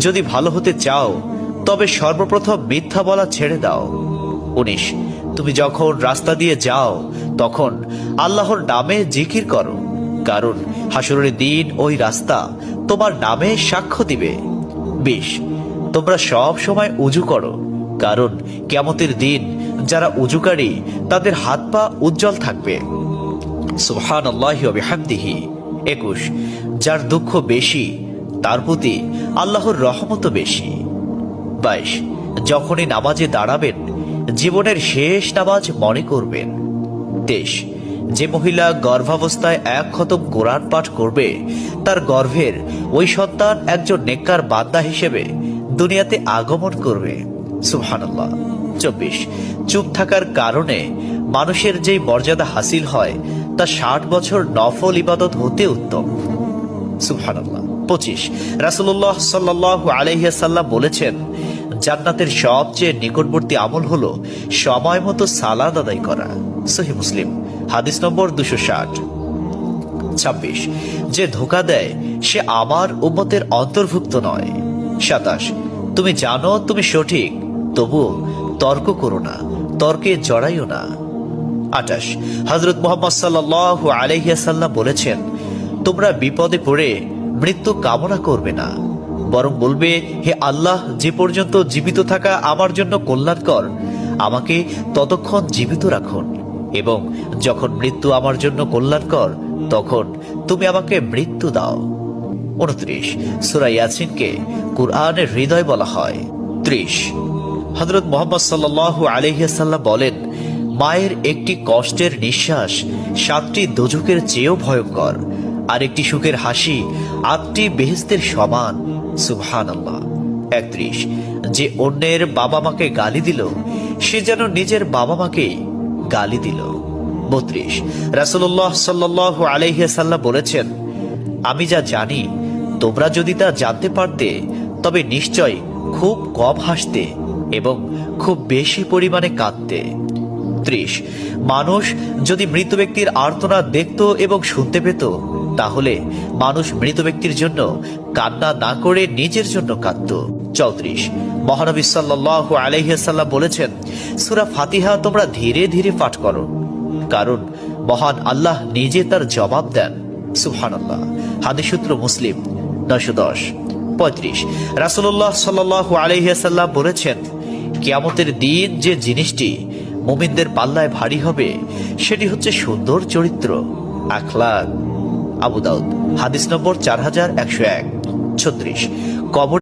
যদি ভালো হতে চাও তবে সর্বপ্রথম মিথ্যা বলা ছেড়ে দাও। 19 তুমি যখন রাস্তা দিয়ে যাও তখন আল্লাহর নামে জিকির করো, কারণ হাসরের দিন ওই রাস্তা তোমার নামে সাক্ষ্য দিবে। 20 তোমরা সব সময় উজু করো, কারণ কিয়ামতের দিন যারা উজুকারী তাদের হাত পা উজ্জ্বল থাকবে। সুবহানাল্লাহি ওয়া বিহামদিহি। 21 যার দুঃখ বেশি তার প্রতি আল্লাহর রহমতও বেশি। 22 যখনই নামাজে দাঁড়াবেন জীবনের শেষ নামাজ মনে করবেন। 23 যে মহিলা গর্ভাবস্থায় 1 খতম কোরআন পাঠ করবে তার গর্ভের ওই সন্তান একজন নেককার বান্দা হিসেবে দুনিয়াতে আগমন করবে। সুবহানাল্লাহ। 24 চুপ থাকার কারণে মানুষের যেই মর্যাদা হাসিল হয় তা 60 বছর নফল ইবাদত হতে উত্তম। সুবহানাল্লাহ। 25 রাসূলুল্লাহ সাল্লাল্লাহু আলাইহি ওয়াসাল্লাম বলেছেন, জান্নাতের সবচেয়ে নিকটবর্তী আমল হলো সময় মতো সালাত আদায় করা। সহিহ মুসলিম হাদিস নম্বর 260। 26 যে ধোঁকা দেয় সে আমার উম্মতের অন্তর্ভুক্ত নয়। 27 তুমি জানো তুমি সঠিক, তবুও তর্ক করো না, তর্কে জড়াইও না। 28 হযরত মুহাম্মদ সাল্লাল্লাহু আলাইহি ওয়াসাল্লাম বলেছেন, তোমরা বিপদে পড়ে মৃত্যু কামনা করবে না, বরং বলবে, হে আল্লাহ, যে পর্যন্ত জীবিত থাকা আমার জন্য কল্যাণকর আমাকে ততক্ষণ জীবিত রাখুন, এবং যখন মৃত্যু আমার জন্য কল্যাণকর তখন তুমি আমাকে মৃত্যু দাও। 29 সূরা ইয়াসিনকে কুরআনের হৃদয় বলা হয়। 30 হযরত মুহাম্মদ সাল্লাল্লাহু আলাইহি ওয়াসাল্লাম বলেন, মায়ের একটি কষ্টের নিঃশ্বাস 7টি দোজখের চেয়েও ভয়ঙ্কর, আর একটি সুখের হাসি 8টি বেহেশতের সমান। সুবহানাল্লাহ। 31 যে অন্যের বাবা মাকে গালি দিল সে যেন নিজের বাবা মাকেই গালি দিল। 32 রাসূলুল্লাহ সাল্লাল্লাহু আলাইহি ওয়াসাল্লাম বলেছেন, আমি যা জানি তোমরা যদি তা জানতে পারতে তবে নিশ্চয় খুব কম হাসতে এবং খুব বেশি পরিমাণে কাঁদতে। 30 মানুষ যদি মৃত ব্যক্তির আর্তনাদ দেখত এবং শুনতে পেত তাহলে মানুষ মৃত ব্যক্তির জন্য কান্না না করে নিজের জন্য কাঁদত। 34 মহানবী সাল্লাল্লাহু আলাইহি ওয়াসাল্লাম বলেছেন, সূরা ফাতিহা তোমরা ধীরে ধীরে পাঠ করো, কারণ মহান আল্লাহ নিজে তার জবাব দেন। সুবহানাল্লাহ। হাদিস সূত্র মুসলিম 910। 35 রাসূলুল্লাহ সাল্লাল্লাহু আলাইহি ওয়াসাল্লাম বলেছেন, কিয়ামতের দিন যে জিনিসটি মুমিনদের পাল্লায় ভারী হবে সেটি হচ্ছে সুন্দর চরিত্র, আখলাক। আবু দাউদ হাদিস নম্বর 4101। 36 কবর